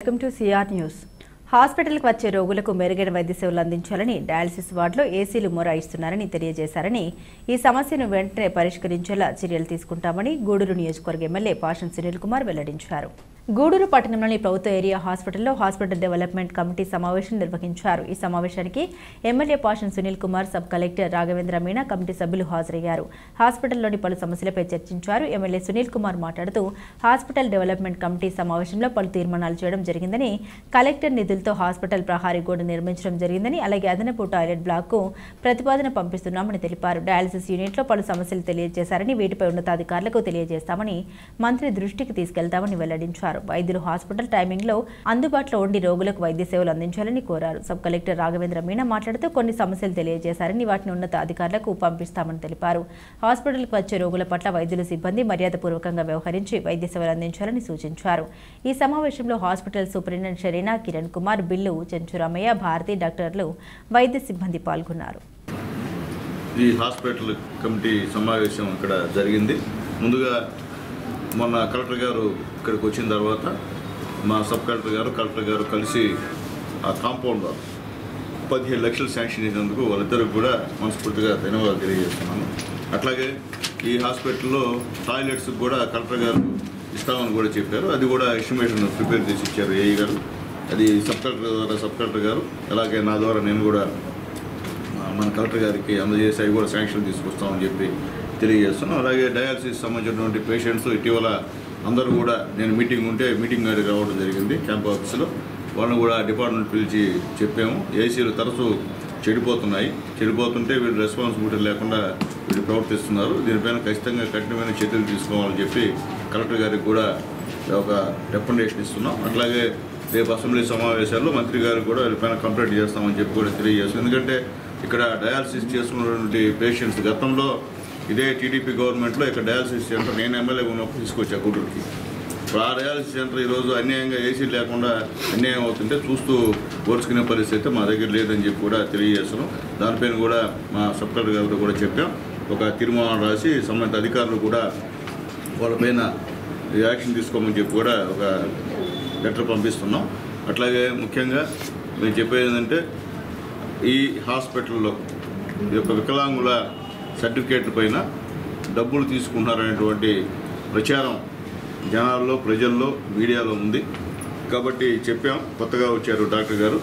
Welcome to CR news. హాస్పిటల్కి వచ్చే రోగులకు మెరుగైన వైద్య సేవలు అందించాలని డయాలసిస్ వార్డులో ఏసీలు మొరాయిస్తున్నారని తెలియజేశారని, ఈ సమస్యను వెంటనే పరిష్కరించేలా చర్యలు తీసుకుంటామని గూడూరు నియోజకవర్గ ఎమ్మెల్యే పాషం సునీల్ కుమార్ వెల్లడించారు. గూడూరు పట్టణంలోని ప్రభుత్వ ఏరియా హాస్పిటల్లో హాస్పిటల్ డెవలప్మెంట్ కమిటీ సమావేశం నిర్వహించారు. ఈ సమావేశానికి MLA Pasham Sunil Kumar, sub collector Raghavendra Meena, committee సభ్యులు హాజరయ్యారు. హాస్పిటల్లోని పలు సమస్యలపై చర్చించారు. ఎమ్మెల్యే సునీల్ కుమార్ మాట్లాడుతూ, హాస్పిటల్ డెవలప్మెంట్ కమిటీ సమావేశంలో పలు తీర్మానాలు చేయడం జరిగిందని, కలెక్టర్ నిధులతో హాస్పిటల్ ప్రహారీ గోడ నిర్మించడం జరిగిందని, అలాగే అదనపు టాయిలెట్ బ్లాక్కు ప్రతిపాదన పంపిస్తున్నామని తెలిపారు. డయాలసిస్ యూనిట్లో పలు సమస్యలు తెలియజేశారని, వీటిపై ఉన్నతాధికారులకు తెలియజేస్తామని, మంత్రి దృష్టికి తీసుకెళ్తామని వెల్లడించారు. వైద్యులు హాస్పిటల్ టైమింగ్లో అందుబాటులో ఉండి రోగులకు వైద్య సేవలు అందించాలని కోరారు. సబ్ కలెక్టర్ రాఘవేంద్ర మీనా మాట్లాడుతూ, కొన్ని సమస్యలు తెలియజేశారని, వాటిని ఉన్నత అధికారులకు పంపిస్తామని తెలిపారు. హాస్పిటల్కి వచ్చే రోగుల పట్ల వైద్యులు సిబ్బంది మర్యాదపూర్వకంగా వ్యవహరించి వైద్య సేవలు అందించాలని సూచించారు. ఈ సమావేశంలో హాస్పిటల్ సూపరింటెండెంట్ షరీనా, కిరణ్ కుమార్, బిల్లు, చెంచురామయ్య, భారతి, డాక్టర్లు, వైద్య సిబ్బంది పాల్గొన్నారు. ఈ హాస్పిటల్ కమిటీ సమావేశం ఇక్కడ జరిగింది. ముందుగా మొన్న కలెక్టర్ గారు ఇక్కడికి వచ్చిన తర్వాత మా సబ్ కలెక్టర్ గారు కలిసి ఆ కాంపౌండ్లో 17 లక్షలు శాంక్షన్ చేసినందుకు వాళ్ళిద్దరికి కూడా మనస్ఫూర్తిగా ధన్యవాదాలు తెలియజేస్తున్నాను. అట్లాగే ఈ హాస్పిటల్లో టాయిలెట్స్ కూడా కలెక్టర్ గారు ఇస్తామని కూడా చెప్పారు. అది కూడా ఎస్టిమేషన్ ప్రిపేర్ చేసి ఇచ్చారు ఏఈ గారు. అది సబ్ కలెక్టర్ గారు అలాగే నా ద్వారా నేను కూడా మన కలెక్టర్ గారికి అందజేసి అవి కూడా శాంక్షన్ తీసుకొస్తామని చెప్పి తెలియజేస్తున్నాం. అలాగే డయాలసిస్ సంబంధించినటువంటి పేషెంట్స్ ఇటీవల అందరూ కూడా నేను మీటింగ్ గారికి రావడం జరిగింది క్యాంప్ ఆఫీసులో. వాళ్ళని కూడా డిపార్ట్మెంట్ పిలిచి చెప్పాము. ఏసీలు తరచూ చెడిపోతుంటే వీళ్ళు రెస్పాన్సిబిలిటీ లేకుండా వీళ్ళు ప్రవర్తిస్తున్నారు. దీనిపైన ఖచ్చితంగా కఠినమైన చర్యలు తీసుకోవాలని చెప్పి కలెక్టర్ గారికి కూడా ఒక రికమెండేషన్ ఇస్తున్నాం. అట్లాగే రేపు అసెంబ్లీ సమావేశాల్లో మంత్రి గారు కూడా వీళ్ళపైన కంప్లైంట్ చేస్తామని చెప్పి కూడా తెలియజేస్తాం. ఎందుకంటే ఇక్కడ డయాలసిస్ చేసుకున్నటువంటి పేషెంట్స్ గతంలో ఇదే టీడీపీ గవర్నమెంట్లో ఇక్కడ డయాలసిస్ సెంటర్ నేను ఎమ్మెల్యే ఉన్నప్పుడు తీసుకొచ్చా గూడూరుకి. ఇప్పుడు ఆ డయాలసిస్ సెంటర్ ఈరోజు అన్యాయంగా ఏసీ లేకుండా అన్యాయం అవుతుంటే చూస్తూ ఓర్చుకునే పరిస్థితి మా దగ్గర లేదని చెప్పి కూడా తెలియజేస్తున్నాం. దానిపైన కూడా మా సబ్ కలెక్టర్ గారితో కూడా చెప్పాం. ఒక తీర్మానం రాసి సంబంధిత అధికారులు కూడా వాళ్ళపైన యాక్షన్ తీసుకోమని చెప్పి కూడా ఒక లెటర్ పంపిస్తున్నాం. అట్లాగే ముఖ్యంగా మేము చెప్పేది ఏంటంటే, ఈ హాస్పిటల్లో ఈ యొక్క వికలాంగుల సర్టిఫికేట్ల పైన డబ్బులు తీసుకుంటున్నారనేటువంటి ప్రచారం జనాల్లో, ప్రజల్లో, మీడియాలో ఉంది. కాబట్టి చెప్పాం. కొత్తగా వచ్చారు డాక్టర్ గారు,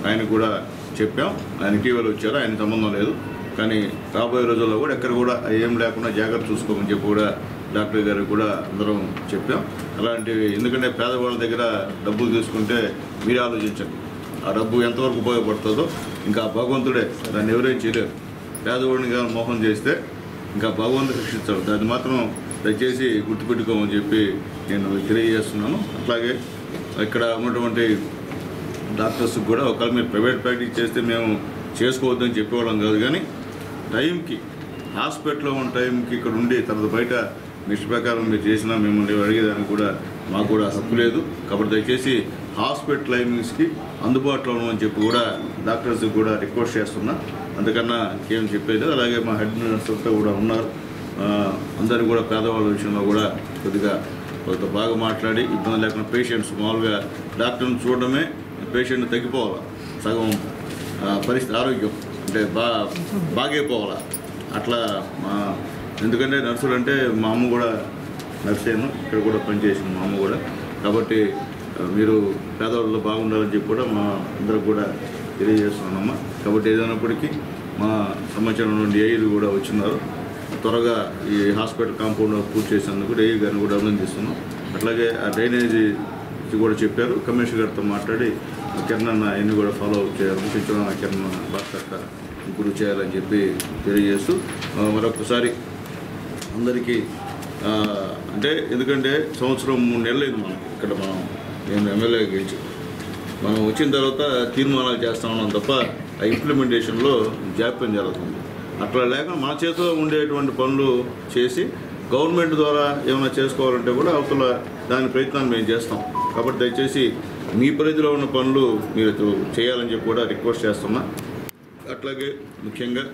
ఆయన కూడా చెప్పాం. ఆయన ఇటీవల వచ్చారు, ఆయన సంబంధం లేదు. కానీ రాబోయే రోజుల్లో కూడా ఎక్కడ కూడా ఏం లేకుండా జాగ్రత్త చూసుకోమని చెప్పి కూడా డాక్టర్ గారికి కూడా అందరం చెప్పాం. అలాంటివి ఎందుకంటే పేదవాళ్ళ దగ్గర డబ్బులు తీసుకుంటే మీరు ఆలోచించండి, ఆ డబ్బు ఎంతవరకు ఉపయోగపడుతుందో. ఇంకా భగవంతుడే, దాన్ని ఎవరేం చేయలేరు. పేదవాడిని కానీ మోహం చేస్తే ఇంకా భగవంతుడు శిక్షిస్తాడు. దాన్ని మాత్రం దయచేసి గుర్తుపెట్టుకోమని చెప్పి నేను తెలియజేస్తున్నాను. అట్లాగే ఇక్కడ ఉన్నటువంటి డాక్టర్స్కి కూడా ఒకవేళ మీరు ప్రైవేట్ ప్రాక్టీస్ చేస్తే మేము చేసుకోవద్దని చెప్పేవాళ్ళం కాదు. కానీ టైంకి హాస్పిటల్లో ఉన్న టైంకి ఇక్కడ ఉండి తర్వాత బయట నిష్ట ప్రకారం మీరు చేసినా మిమ్మల్ని అడిగేదానికి కూడా మాకు కూడా హక్కు లేదు. కాబట్టి దయచేసి హాస్పిటల్ టైమింగ్స్కి అందుబాటులో ఉండమని చెప్పి కూడా డాక్టర్స్కి కూడా రిక్వెస్ట్ చేస్తున్నా. అందుకన్నా ఏం చెప్పేది. అలాగే మా హెడ్ నర్సులతో కూడా ఉన్నారు. అందరూ కూడా పేదవాళ్ళ విషయంలో కూడా కొద్దిగా కొంత బాగా మాట్లాడి ఇబ్బంది లేకుండా పేషెంట్స్ మామూలుగా డాక్టర్ని చూడడమే పేషెంట్ తగ్గిపోవాలి, సగం పరిస్థితి ఆరోగ్యం అంటే బాగైపోవాలి. అట్లా ఎందుకంటే నర్సులు అంటే మా అమ్మ కూడా నర్సేను, ఇక్కడ కూడా పనిచేసింది మా అమ్మ కూడా. కాబట్టి మీరు పేదవాళ్ళలో బాగుండాలని చెప్పి కూడా మా అందరికి కూడా తెలియజేస్తున్నానమ్మా. కాబట్టి ఏదైనప్పటికీ మా సమాచారం నుండి ఏఈలు కూడా వచ్చినారు. త్వరగా ఈ హాస్పిటల్ కాంపౌండ్ పూర్తి చేసేందుకు ఏఈ గారిని కూడా అభినందిస్తున్నాం. అట్లాగే ఆ డ్రైనేజీ కూడా చెప్పారు. కమిషనర్ గారితో మాట్లాడి కిరణ్ అన్ని కూడా ఫాలో అప్ చేయాలని, పెంచడం కిరణ్ బాగా ఇంప్రూవ్ చేయాలని చెప్పి తెలియజేస్తూ మరొకసారి అందరికీ అంటే ఎందుకంటే సంవత్సరం 3 నెలలు అయింది మనం ఇక్కడ నేను ఎమ్మెల్యే గెలిచి మనం వచ్చిన తర్వాత తీర్మానాలు చేస్తా ఉన్నాం తప్ప ఆ ఇంప్లిమెంటేషన్లో జాప్యం జరుగుతుంది. అట్లా లేక మన చేతిలో ఉండేటువంటి పనులు చేసి గవర్నమెంట్ ద్వారా ఏమైనా చేసుకోవాలంటే కూడా అవతల దాని ప్రయత్నాన్ని మేము చేస్తాం. కాబట్టి దయచేసి మీ పరిధిలో ఉన్న పనులు మీరు చేయాలని చెప్పి కూడా రిక్వెస్ట్ చేస్తున్నా. అట్లాగే ముఖ్యంగా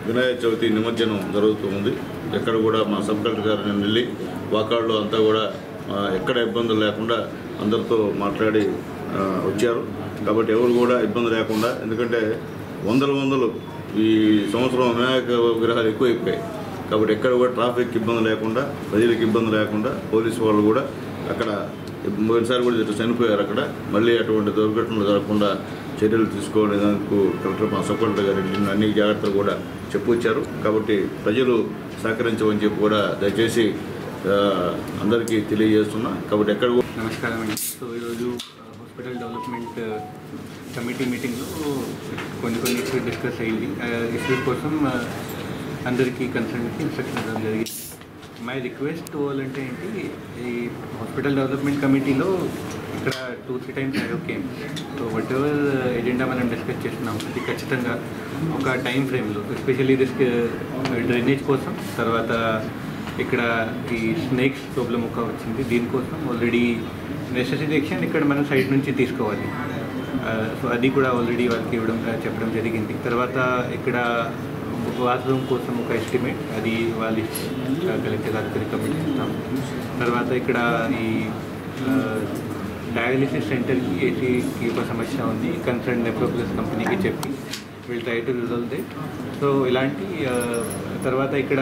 వినాయక చవితి నిమజ్జనం జరుగుతుంది. ఎక్కడ కూడా మా సబ్ కలెక్టర్ గారు నేను వెళ్ళి వాకాళ్ళు అంతా కూడా ఎక్కడ ఇబ్బందులు లేకుండా అందరితో మాట్లాడి వచ్చారు. కాబట్టి ఎవరు కూడా ఇబ్బంది లేకుండా, ఎందుకంటే వందలు ఈ సంవత్సరం వినాయక విగ్రహాలు ఎక్కువైపోయాయి. కాబట్టి ఎక్కడ కూడా ట్రాఫిక్ ఇబ్బంది లేకుండా, ప్రజలకు ఇబ్బంది లేకుండా, పోలీసు వాళ్ళు కూడా అక్కడ పోయినసారి కూడా చనిపోయారు. అక్కడ మళ్ళీ అటువంటి దుర్ఘటనలు జరగకుండా చర్యలు తీసుకోవడానికి కలెక్టర్ మా సబ్ కలెక్టర్ గారు అన్ని జాగ్రత్తలు కూడా చెప్పొచ్చారు. కాబట్టి ప్రజలు సహకరించమని చెప్పి కూడా దయచేసి అందరికీ తెలియజేస్తున్నా. కాబట్టి ఎక్కడ కూడా నమస్కారం అండి. సో ఈరోజు హాస్పిటల్ డెవలప్మెంట్ కమిటీ మీటింగ్లో కొన్ని ఇష్యూస్ డిస్కస్ అయ్యింది. ఇష్యూస్ కోసం అందరికీ కన్సర్న్కి ఇన్స్ట్రక్షన్ ఇవ్వడం జరిగింది. మై రిక్వెస్ట్ వాళ్ళంటే ఏంటి, ఈ హాస్పిటల్ డెవలప్మెంట్ కమిటీలో ఇక్కడ 2-3 times I came. So what ever agenda మనం డిస్కస్ చేస్తున్నాం అది ఖచ్చితంగా ఒక టైం ఫ్రేమ్లో, ఎస్పెషల్లీ డ్రైనేజ్ కోసం, తర్వాత ఇక్కడ ఈ స్నేక్స్ ప్రాబ్లం ఒక వచ్చింది, దీనికోసం ఆల్రెడీ నెసెసరీ యాక్షన్ ఇక్కడ మనం సైడ్ నుంచి తీసుకోవాలి. సో అది కూడా ఆల్రెడీ వాళ్ళకి చెప్పడం జరిగింది. తర్వాత ఇక్కడ బాత్రూమ్ కోసం ఒక ఎస్టిమేట్, అది వాళ్ళు కలెక్టర్ గారికి రికమెండ్ చేస్తాం. తర్వాత ఇక్కడ ఈ డయాలిసిస్ సెంటర్కి ఏసీకి ఒక సమస్య ఉంది, కన్సర్న్ నెఫ్రోప్లస్ కంపెనీకి చెప్పి will try to resolve that. So ఇలాంటి తర్వాత ఇక్కడ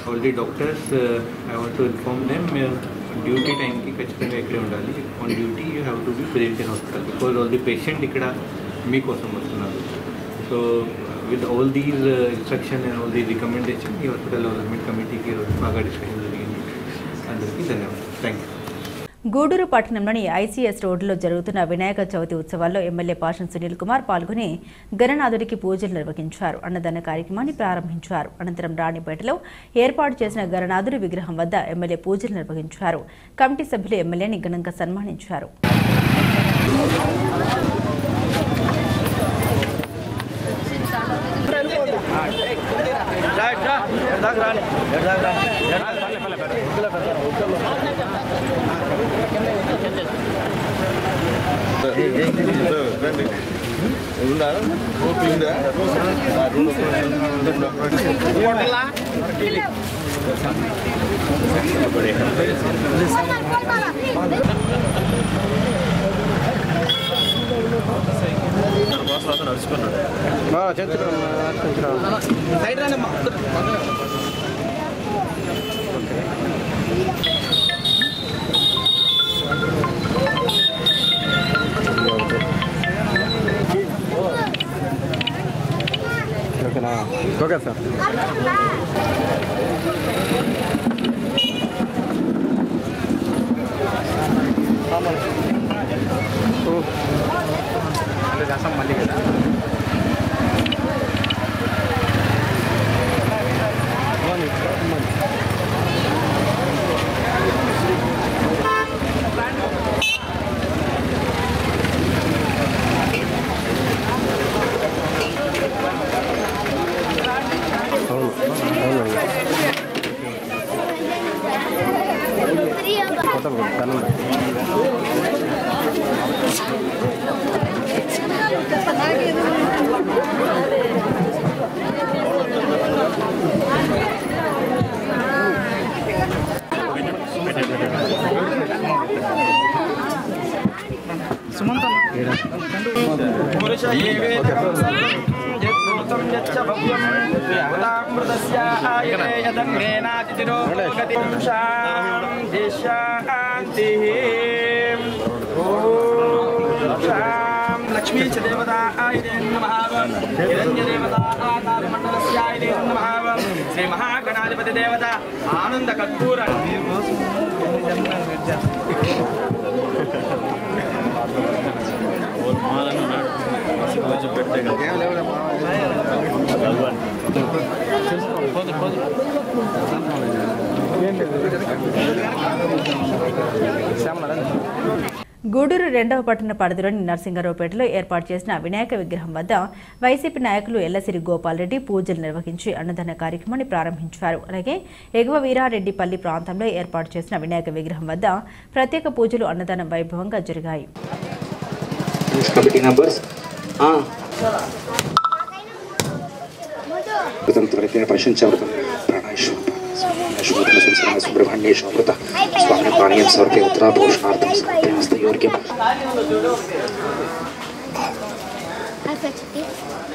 already doctors I want to inform them, duty టైంకి ఖచ్చితంగా ఇక్కడే ఉండాలి. On duty you have to be present in hospital because all the patient ఇక్కడ మీకోసం వస్తున్నారు. So with all these instruction and all these recommendation, ఈ హాస్పిటల్ డెవలప్మెంట్ కమిటీకి బాగా డిస్కషన్ జరిగింది. అందరికీ ధన్యవాదాలు. Thank you. గూడూరు పట్టణంలోని ఐసీఎస్ రోడ్డులో జరుగుతున్న వినాయక చవితి ఉత్సవాల్లో ఎమ్మెల్యే పాషం సునీల్ కుమార్ పాల్గొని గణనాథుడికి పూజలు నిర్వహించారు. అన్నదాన కార్యక్రమాన్ని ప్రారంభించారు. అనంతరం రాణిపేటలో ఏర్పాటు చేసిన గణనాథుడి విగ్రహం వద్ద ఎమ్మెల్యే పూజలు నిర్వహించారు. కమిటీ సభ్యులు ఎమ్మెల్యేని ఘనంగా సన్మానించారు. Okay sir. మళ్ళీ కదా లక్ష్మీ చ దేవతాయ నమః హిరణ్య దేవతా ఆకార మండలస్యాయ నమః శ్రీ మహాగణాధిపతి దేవత ఆనంద కర్పూర గూడూరు 2వ పట్టణ పరిధిలోని నరసింగారావుపేటలో ఏర్పాటు చేసిన వినాయక విగ్రహం వద్ద వైసీపీ నాయకులు ఎల్లసిరి గోపాల్ రెడ్డి పూజలు నిర్వహించి అన్నదాన కార్యక్రమాన్ని ప్రారంభించారు. అలాగే ఎగువ వీరారెడ్డిపల్లి ప్రాంతంలో ఏర్పాటు చేసిన వినాయక విగ్రహం వద్ద ప్రత్యేక పూజలు అన్నదానం వైభవంగా జరిగాయి. ప్రశంస सुब्रह्मण्य शोभृतः स्वामी पाणीयं सर्वे उत्तराभूषणार्थं हस्तयोर्घ्यम्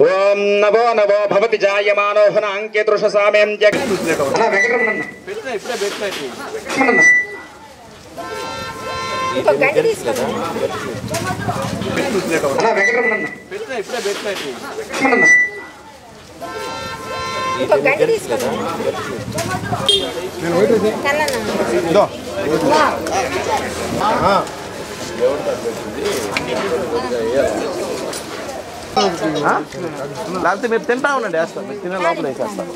ओम नवो नवो भवति जायमानो हनांकेतृषसामें जग अना वेंकटरमण పెట్టరా ఇప్పుడే పెట్టలేదు ఇంకో గంట తీసుకోండి అనా వెంకటరమణ పెట్టరా ఇప్పుడే పెట్టలేదు ఇంకో గంట తీసుకోండి నేను పోయితే కల్లనా దో ఆ లేకపోతే మీరు తింటా ఉండండి వేస్తాను మీరు తినే లోపల వేసేస్తాను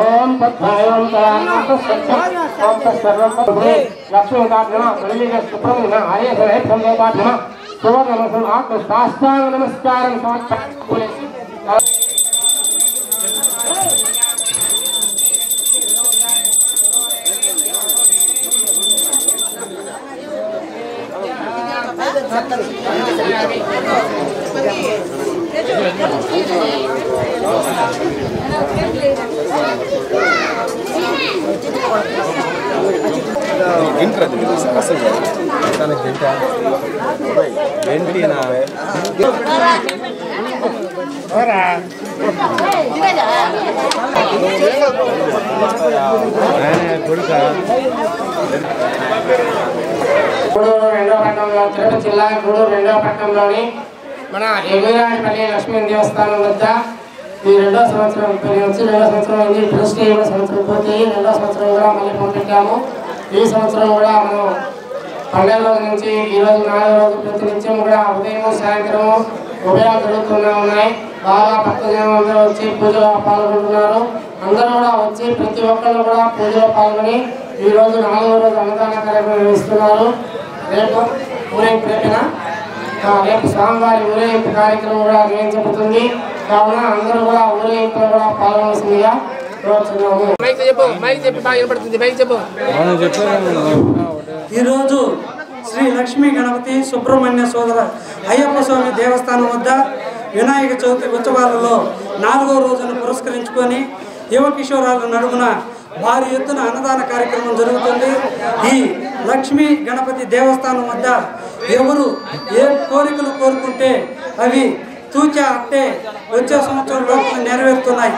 ఓం తత్వాయం నమస్కారం తిరుపతి జిల్లా గూడూరు 2వ పట్టణంలోని మన ఎగురాడిపల్లి లక్ష్మీ దేవస్థానం వద్ద ఈ 2వ సంవత్సరం వచ్చి 2వ సంవత్సరం అయింది. దృష్టి 7వ సంవత్సరం పూర్తయి 2వ సంవత్సరం కూడా మళ్ళీ మొదలుపెట్టాము. ఈ సంవత్సరం కూడా మనం 12 రోజుల నుంచి ఈరోజు 4వ రోజు ప్రతి నిత్యం కూడా ఉదయం సాయంత్రం ఉభయాలు జరుగుతూనే ఉన్నాయి. బాగా భక్తజనం అందరూ వచ్చి పూజలో పాల్గొంటున్నారు. అందరూ కూడా వచ్చి ప్రతి ఒక్కళ్ళు కూడా పూజలో పాల్గొని ఈరోజు 4వ రోజు అన్నదాన కార్యక్రమం నిర్వహిస్తున్నారు. రేపు ఊరేగింపు రేపు స్వామివారి ఊరేగింపు కార్యక్రమం కూడా నిర్వహించబడుతుంది. కావున అందరూ కూడా ఊరేగింపులో కూడా పాల్గొనవలసిందిగా కోరుతున్నాము. ఈరోజు శ్రీ లక్ష్మీ గణపతి సుబ్రహ్మణ్య సోదర అయ్యప్ప స్వామి దేవస్థానం వద్ద వినాయక చవితి ఉత్సవాలలో 4వ రోజును పురస్కరించుకొని యువ కిషోరాల నడుమున భారీ ఎత్తున అన్నదాన కార్యక్రమం జరుగుతుంది. ఈ లక్ష్మీ గణపతి దేవస్థానం వద్ద ఎవరు ఏ కోరికలు కోరుకుంటే అవి తూచా అట్టే వచ్చే సంవత్సరంలో నెరవేరుతున్నాయి.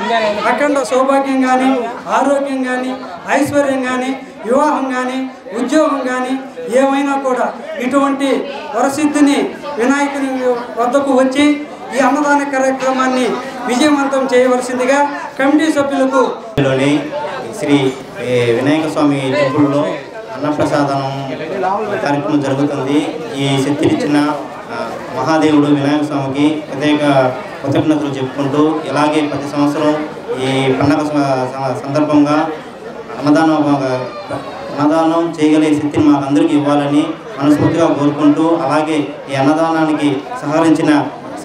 అఖండ సౌభాగ్యం కానీ, ఆరోగ్యం కానీ, ఐశ్వర్యం కానీ, వివాహం కానీ, ఉద్యోగం కానీ ఏమైనా కూడా ఇటువంటి వరసిద్ధిని వినాయకుని వద్దకు వచ్చి ఈ అన్నదాన కార్యక్రమాన్ని విజయవంతం చేయవలసిందిగా కమిటీ సభ్యులకు శ్రీ వినాయక స్వామి టెంపుల్లో అన్నప్రసాదం కార్యక్రమం జరుగుతుంది. ఈ శక్తినిచ్చిన మహాదేవుడు వినాయక స్వామికి ప్రత్యేక కృతజ్ఞతలు చెప్పుకుంటూ ఇలాగే ప్రతి సంవత్సరం ఈ పండగ సందర్భంగా అన్నదానం చేయగలిగే శక్తిని మాకు అందరికీ ఇవ్వాలని మనస్ఫూర్తిగా కోరుకుంటూ అలాగే ఈ అన్నదానానికి సహకరించిన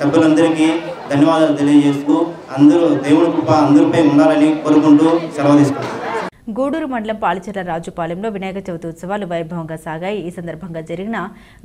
సభ్యులందరికీ ధన్యవాదాలు తెలియజేస్తూ అందరూ దేవుడి కృప అందరిపై ఉండాలని కోరుకుంటూ సెలవు తీసుకుంటాం. గూడూరు మండలం పాలిచెర్ల రాజుపాలెంలో వినాయక చవితి ఉత్సవాలు వైభవంగా సాగాయి. ఈ సందర్భంగా జరిగిన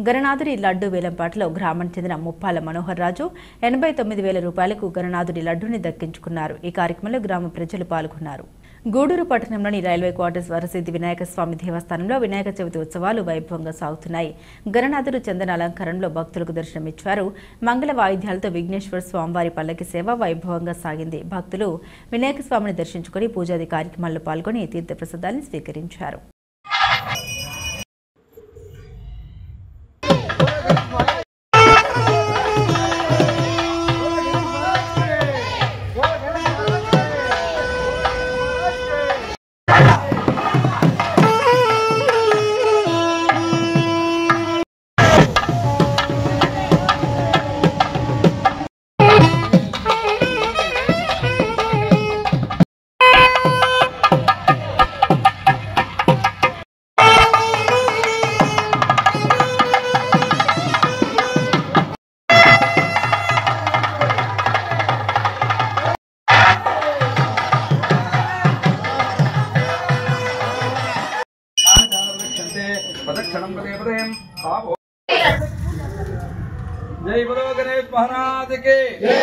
గణనాథుడి లడ్డు వేలంపాటలో గ్రామానికి చెందిన ముప్పాల మనోహర్ రాజు 89,000 రూపాయలకు గణనాథుడి లడ్డుని దక్కించుకున్నారు. ఈ కార్యక్రమంలో గ్రామ ప్రజలు పాల్గొన్నారు. గూడూరు పట్టణంలోని రైల్వే క్వార్టర్స్ వరసిద్ధి వినాయక స్వామి దేవస్థానంలో వినాయక చవితి ఉత్సవాలు వైభవంగా సాగుతున్నాయి. గణనాథుడు చందన అలంకరణలో భక్తులకు దర్శనమిచ్చారు. మంగళ వాయిద్యాలతో విఘ్నేశ్వర స్వామివారి పల్లకి సేవ వైభవంగా సాగింది. భక్తులు వినాయక స్వామిని దర్శించుకుని పూజాది కార్యక్రమాల్లో పాల్గొని తీర్థప్రసాదాన్ని స్వీకరించారు. प्रदक्षिणं पदे पदे पापो जय बोलो गणेश महाराज के जय।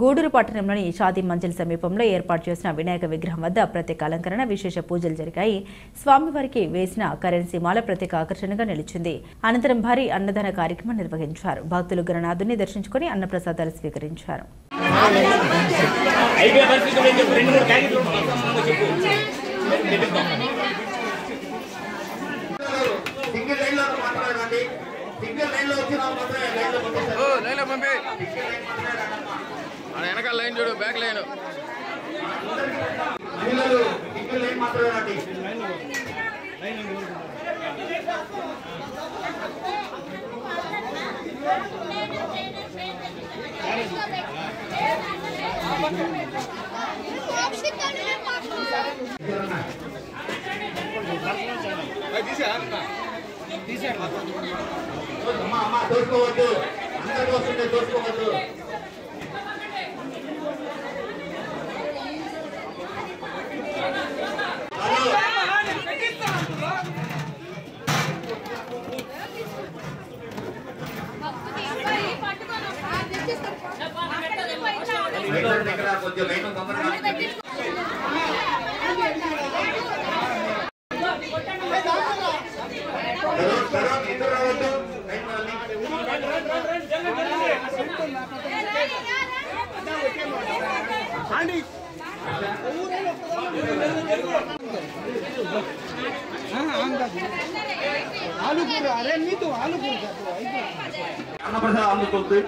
గూడూరు పట్టణంలోని షాదీ మంజిల్ సమీపంలో ఏర్పాటు చేసిన వినాయక విగ్రహం వద్ద ప్రత్యేక అలంకరణ విశేష పూజలు జరిగాయి. స్వామివారికి వేసిన కరెన్సీ మాల ప్రత్యేక ఆకర్షణగా నిలిచింది. అనంతరం భారీ అన్నదాన కార్యక్రమం నిర్వహించారు. భక్తులు గణనాథుని దర్శించుకుని అన్నప్రసాదాలు స్వీకరించారు. వెనకాల లైన్ చూడు, బ్యాక్ లైన్ దోసుకోవద్దు, అందరూ వస్తుంటే దోసుకోవద్దు. కొంచెం లైన్ आलू पूरा अरे नहीं तो आलू पूरा అన్నప్రసాదం అందుతుంది.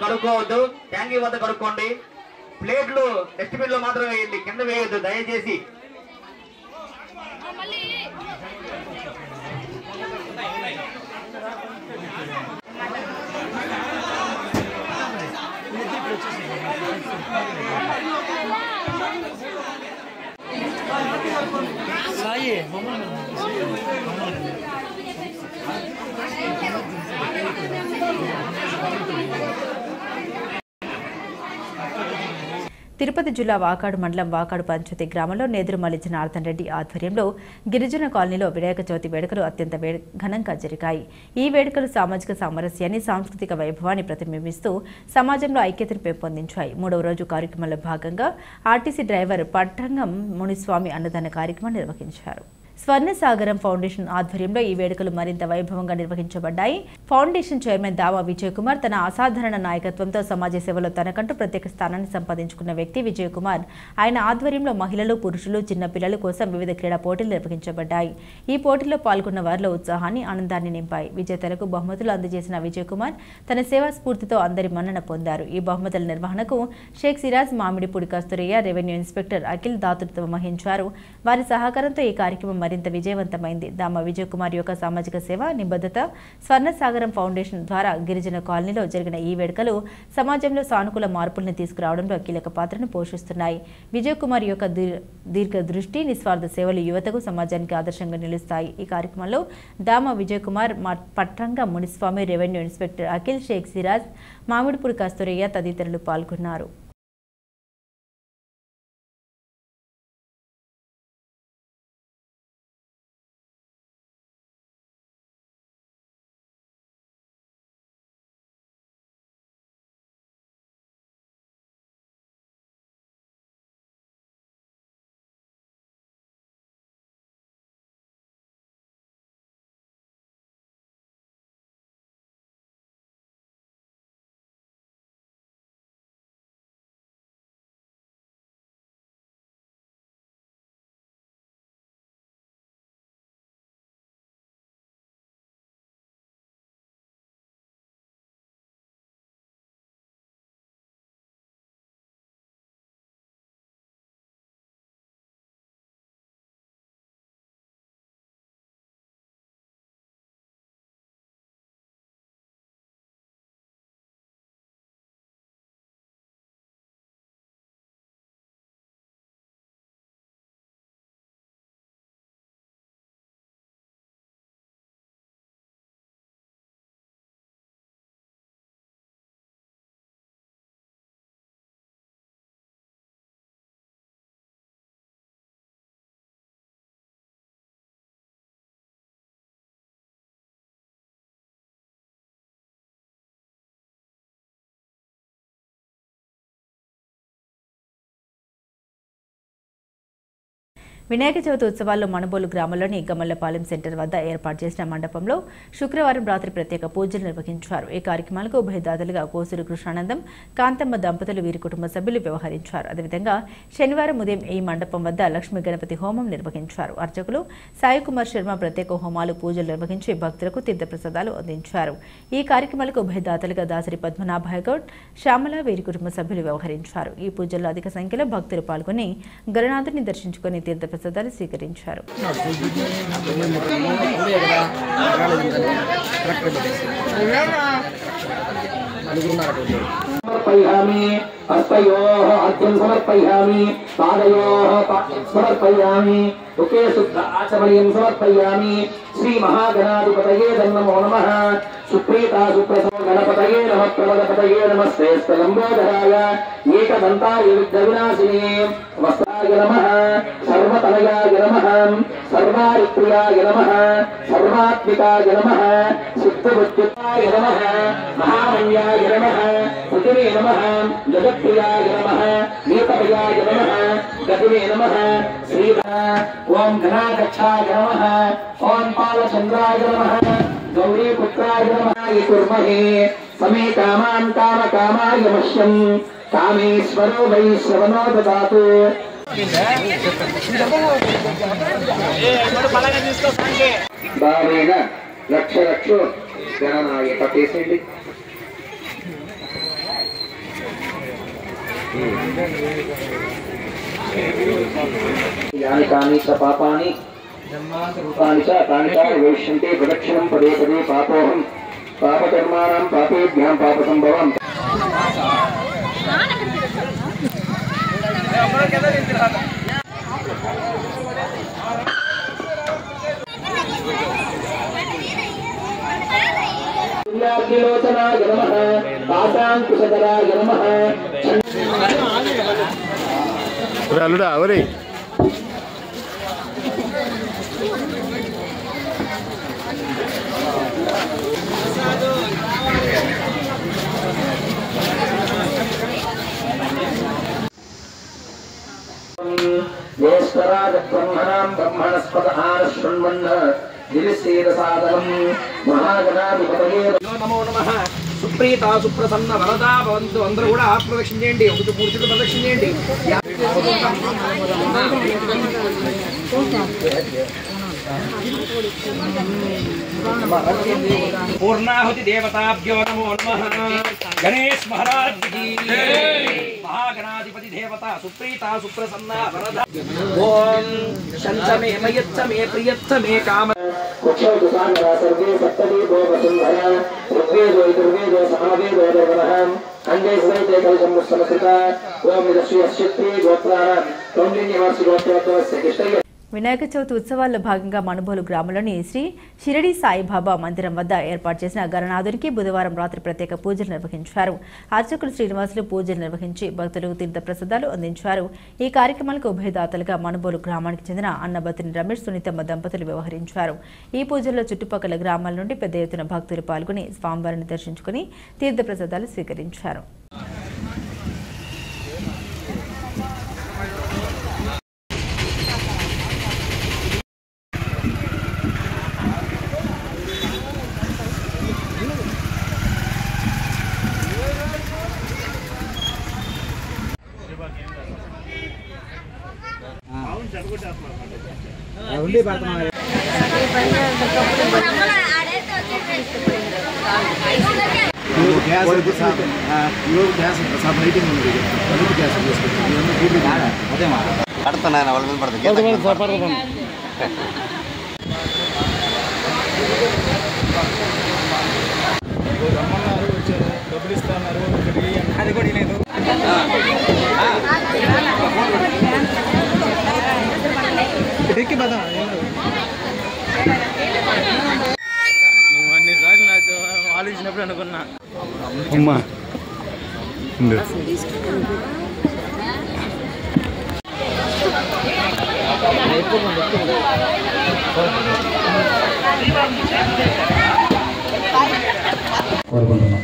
కడుక్కోవద్దు, ట్యాంకీ వద్ద కడుక్కోండి. ప్లేట్లు డస్ట్బిన్ లో మాత్రమే వేయండి, కింద వేయొద్దు దయచేసి. తిరుపతి జిల్లా వాకాడు మండలం వాకాడు పంచాయతీ గ్రామంలో నేదురుమల్లి జనార్దన్ రెడ్డి ఆధ్వర్యంలో గిరిజన కాలనీలో వినాయక చవితి వేడుకలు అత్యంత ఘనంగా జరిగాయి. ఈ వేడుకలు సామాజిక సామరస్యాన్ని, సాంస్కృతిక వైభవాన్ని ప్రతిబింబిస్తూ సమాజంలో ఐక్యతను పెంపొందించాయి. 3వ రోజు కార్యక్రమంలో భాగంగా ఆర్టీసీ డ్రైవర్ పట్టంగం మునిస్వామి అన్నదాన కార్యక్రమం నిర్వహించారు. స్వర్ణసాగరం ఫౌండేషన్ ఆధ్వర్యంలో ఈ వేడుకలు మరింత వైభవంగా నిర్వహించబడ్డాయి. ఫౌండేషన్ చైర్మన్ దావా విజయ్ కుమార్ తన అసాధారణ నాయకత్వంతో సమాజ సేవలో తనకంటూ ప్రత్యేక స్థానాన్ని సంపాదించుకున్న వ్యక్తి విజయ్ కుమార్. ఆయన ఆధ్వర్యంలో మహిళలు, పురుషులు, చిన్నపిల్లల కోసం వివిధ క్రీడా పోటీలు నిర్వహించబడ్డాయి. ఈ పోటీల్లో పాల్గొన్న వారిలో ఉత్సాహాన్ని, ఆనందాన్ని నింపాయి. విజేతలకు బహుమతులు అందజేసిన విజయ్ కుమార్ తన సేవా స్ఫూర్తితో అందరి మన్నన పొందారు. ఈ బహుమతుల నిర్వహణకు షేక్ సిరాజ్, మామిడిపూడి కస్తూరయ్య, రెవెన్యూ ఇన్స్పెక్టర్ అఖిల్ దాతృత్వం వహించారు. వారి సహకారంతో ఈ కార్యక్రమం మరింత విజయవంతమైంది. దామ విజయ్ కుమార్ యొక్క సామాజిక సేవ, నిబద్ధత, స్వర్ణసాగరం ఫౌండేషన్ ద్వారా గిరిజన కాలనీలో జరిగిన ఈ వేడుకలు సమాజంలో సానుకూల మార్పులను తీసుకురావడంలో కీలక పాత్రను పోషిస్తున్నాయి. విజయ్ కుమార్ యొక్క దీర్ఘ దృష్టి, నిస్వార్థ సేవలు యువతకు, సమాజానికి ఆదర్శంగా నిలుస్తాయి. ఈ కార్యక్రమంలో దామ విజయ్ కుమార్, పట్టంగ మునిస్వామి, రెవెన్యూ ఇన్స్పెక్టర్ అఖిల్, షేక్ సిరాజ్, మామిడిపూడి కస్తూరయ్య తదితరులు పాల్గొన్నారు. వినాయక చవితి ఉత్సవాల్లో మనుబోలు గ్రామంలోని గమల్లపాలెం సెంటర్ వద్ద ఏర్పాటు చేసిన మండపంలో శుక్రవారం రాత్రి ప్రత్యేక పూజలు నిర్వహించారు. ఈ కార్యక్రమాలకు ఉభయదాతలుగా కోసూరు కృష్ణానందం, కాంతమ్మ దంపతులు వీరి కుటుంబ సభ్యులు వ్యవహరించారు. అదేవిధంగా శనివారం ఉదయం ఈ మండపం వద్ద లక్ష్మీ గణపతి హోమం నిర్వహించారు. అర్చకులు సాయి కుమార్ శర్మ ప్రత్యేక హోమాలు పూజలు నిర్వహించి భక్తులకు తీర్థప్రసాదాలు అందించారు. ఈ కార్యక్రమాలకు ఉభయదాతలుగా దాసరి పద్మనాభ గౌడ్, శ్యామల వీరి కుటుంబ సభ్యులు వ్యవహరించారు. ఈ పూజల్లో అధిక సంఖ్యలో భక్తులు పాల్గొని గణనాథుని దర్శించుకుని తీర్థప్రసాదాలు స్వీకరించారు. సమర్పయామి హస్తయోః అర్ఘ్యం సమర్పయామి పాదయోః పాద్యం సమర్పయామి ముఖే శుద్ధ ఆచమనీయం సమర్పయామి శ్రీ మహాగణాధిపతయే నమో నమః సుప్రీతా సుప్రసన్న గణపతయే నమః ప్రమదపతయే నమస్తే లంబోదరాయ ఏకదంతాయ విఘ్నవినాశినే వస్త్రాయ నమః సర్వతనయాయ నమః సర్వారిప్రియాయ నమః సర్వాత్మికాయ నమః సిద్ధబుద్ధితాయ నమః మహామన్యాయ నమః పృథివే నమః జగత్ప్రియాయ నమః నీతమయాయ నమః గతివే నమః శ్రీ ఓం గణాధ్యక్షాయ నమః ఓం పాలచంద్రాయ నమః గౌరీ పుత్రాయ నమః కుర్మహే సమే కామాన్ కామకామాయ మహ్యం కామేశ్వరో వై శ్రవణో దదాతు. భావేన లక్ష లక్ష గణనాయక పేసేయండి. యాని కాని చ పాపాని రూపాని చ తాని చ వేష్యంతే ప్రదక్షిణం పదే పదే పాపోహం పాపకర్మాణం పాపేభ్యాం పాప సంభవం. సూర్యాగ్నిలోచనాయ నమః పాశాంకుశధరాయ నమః. అల్లుడా అవరి జ్యేష్ఠరాజ బ్రహ్మణాం బ్రహ్మణస్పద ఆనశృణ్వన్ దివిసేదసాదనం మహాగణాధిపతయే నమో నమః. సుప్రీత సుప్రసన్న వరదా భవంతు. అందరూ కూడా ఆత్మదక్షిణ చేయండి. ఒక 3 చుట్టూ ప్రదక్షిణ చేయండి. పూర్ణాహుతి దేవతాభ్యో నమో నమః. గణేష్ మహారాజ్ కి మహాగణాధిపతి దేవత సుప్రీత సుప్రసన్న వరద. ఓం శంచమే మయచ్చమే ప్రియచ్చమే కామ కుక్షౌతు సాగర సర్వే సప్తదీపో వసుంధర ఋగ్వేదో యజుర్వేదో సామవేదో దర్వః అంగే సైతే కలశం ముస్సమసుత. ఓం విదశ్రీ అశ్యత్రి గోత్రాణ కౌండిన్యవర్షి గోత్రోత్సవస్య కృష్ణయ్య. వినాయక చవితి ఉత్సవాల్లో భాగంగా మనుబోలు గ్రామంలోని శ్రీ షిరిడి సాయిబాబా మందిరం వద్ద ఏర్పాటు చేసిన గణనాథునికి బుధవారం రాత్రి ప్రత్యేక పూజలు నిర్వహించారు. అర్చకులు శ్రీనివాసులు పూజలు నిర్వహించి భక్తులకు తీర్థప్రసాదాలు అందించారు. ఈ కార్యక్రమాలకు ఉభయదాతలుగా మనుబోలు గ్రామానికి చెందిన అన్నబతిని రమేష్, సునీతమ్మ దంపతులు వ్యవహరించారు. ఈ పూజల్లో చుట్టుపక్కల గ్రామాల నుండి పెద్ద ఎత్తున భక్తులు పాల్గొని స్వామివారిని దర్శించుకుని తీర్థప్రసాదాలు స్వీకరించారు. పడుతున్నాను వాళ్ళ మీద పడుతుంది. డబ్బులు ఇస్తున్నారు అది కూడా లేదు. అన్నిసార్లు నాకు ఆలోచించినప్పుడు అనుకున్నా అమ్మా కోరుకుంటున్నాం.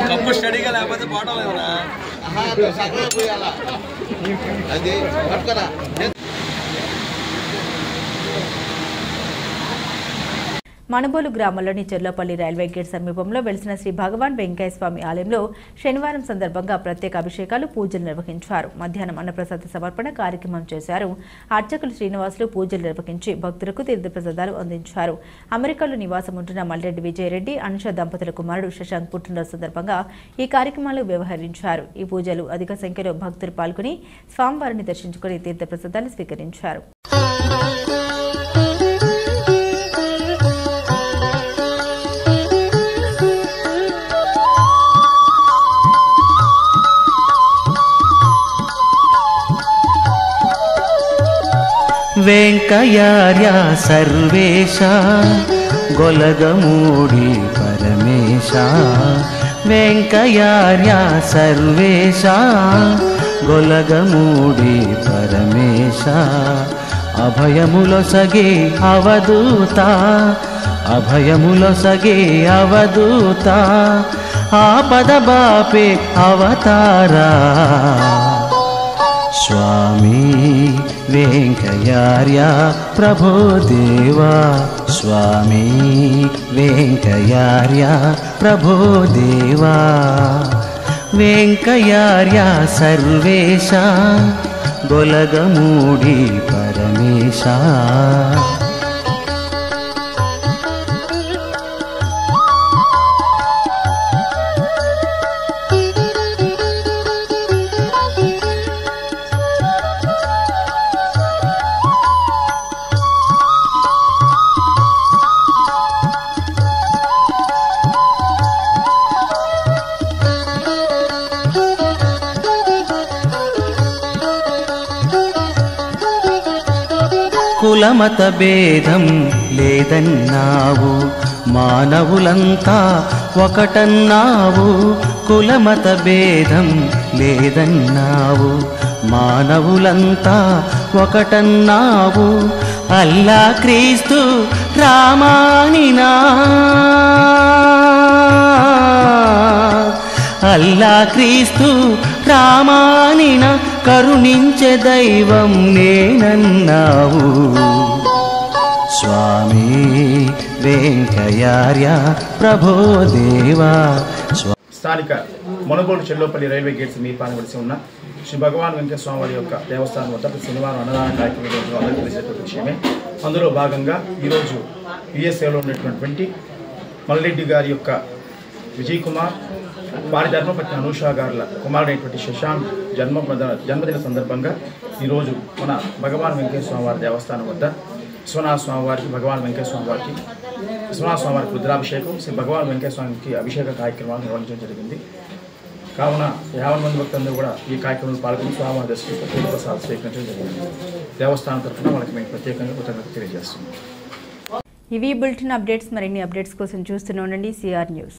కప్పు స్టడీగా లేకపోతే బాటం లేదురా అది పట్టుకరా. మణబోలు గ్రామంలోని చెర్లపల్లి రైల్వే గేట్ సమీపంలో వెలిసిన శ్రీ భగవాన్ వెంకయ్య స్వామి ఆలయంలో శనివారం సందర్భంగా ప్రత్యేక అభిషేకాలు పూజలు నిర్వహించారు. మధ్యాహ్నం అన్నప్రసాద సమర్పణ కార్యక్రమం చేశారు. అర్చకులు శ్రీనివాసులు పూజలు నిర్వహించి భక్తులకు తీర్థప్రసాదాలు అందించారు. అమెరికాలో నివాసం ఉంటున్న మల్రెడ్డి విజయరెడ్డి అనుష దంపతుల కుమారుడు శశాంక్ పుట్టినరోజు సందర్భంగా ఈ కార్యక్రమాలు వ్యవహరించారు. ఈ పూజలు అధిక సంఖ్యలో భక్తులు పాల్గొని స్వామివారిని దర్శించుకుని తీర్థప్రసాదాలు స్వీకరించారు. వెంకయార్య సర్వేశ గొలగమూడి పరమేశ వెంకయార్య సర్వేశ గొలగమూడి పరమేశ అభయములొసగే అవధూత అభయములొసగే అవధూత ఆపద బాపే అవతారా స్వామి వెంకయార్య ప్రభో దేవా స్వామి వెంకయార్య ప్రభో దేవా వెంకయార్య సర్వేశ గొలగమూడి పరమేశ కులమత భేదం లేదన్నావు మానవులంతా ఒకటన్నావు కులమత భేదం లేదన్నావు మానవులంతా ఒకటన్నావు అల్లా క్రీస్తు రామానినా అల్లా క్రీస్తు రామానిన కరుణించే దైవం నేనన్నావు స్వామి వెంకయార్య ప్రభో దేవా. స్థానిక మణబోలు చెర్లపల్లి రైల్వే గేట్ సమీపాన వెలిసి ఉన్న శ్రీ భగవాన్ వెంకయ్య స్వామి వారి యొక్క దేవస్థానం వద్ద శనివారం అన్నదాన కార్యక్రమం అందరికీ తెలిసేటువంటి విషయమే. అందులో భాగంగా ఈరోజు యుఎస్ఏలో ఉన్నటువంటి మల్రెడ్డి గారి యొక్క విజయ్ కుమార్ వారి ధర్మపత్ని అనూష గారుల కుమారుడైనటువంటి శశాంక్ జన్మదిన సందర్భంగా ఈరోజు మన భగవాన్ వెంకయ్య స్వామి వారి దేవస్థానం వద్ద విశ్వనాథ స్వామి వారికి భగవాన్ వెంకయ్య స్వామి వారికి విశ్వనాథ స్వామి వారికి రుద్రాభిషేకం శ్రీ భగవాన్ వెంకయ్య స్వామికి అభిషేక కార్యక్రమాలు నిర్వహించడం జరిగింది. కావున 50 మంది భక్తులందరూ కూడా ఈ కార్యక్రమంలో పాల్గొని స్వామివారి దర్శించి తీర్థప్రసాదం స్వీకరించడం జరిగింది. దేవస్థానం తరఫున వాళ్ళకి మేము ప్రత్యేకంగా కృతజ్ఞత తెలియజేస్తున్నాం. ఇవి బులెటిన్ అప్డేట్స్. మరిన్ని అప్డేట్స్ కోసం చూస్తూనే ఉండండి సిఆర్ న్యూస్.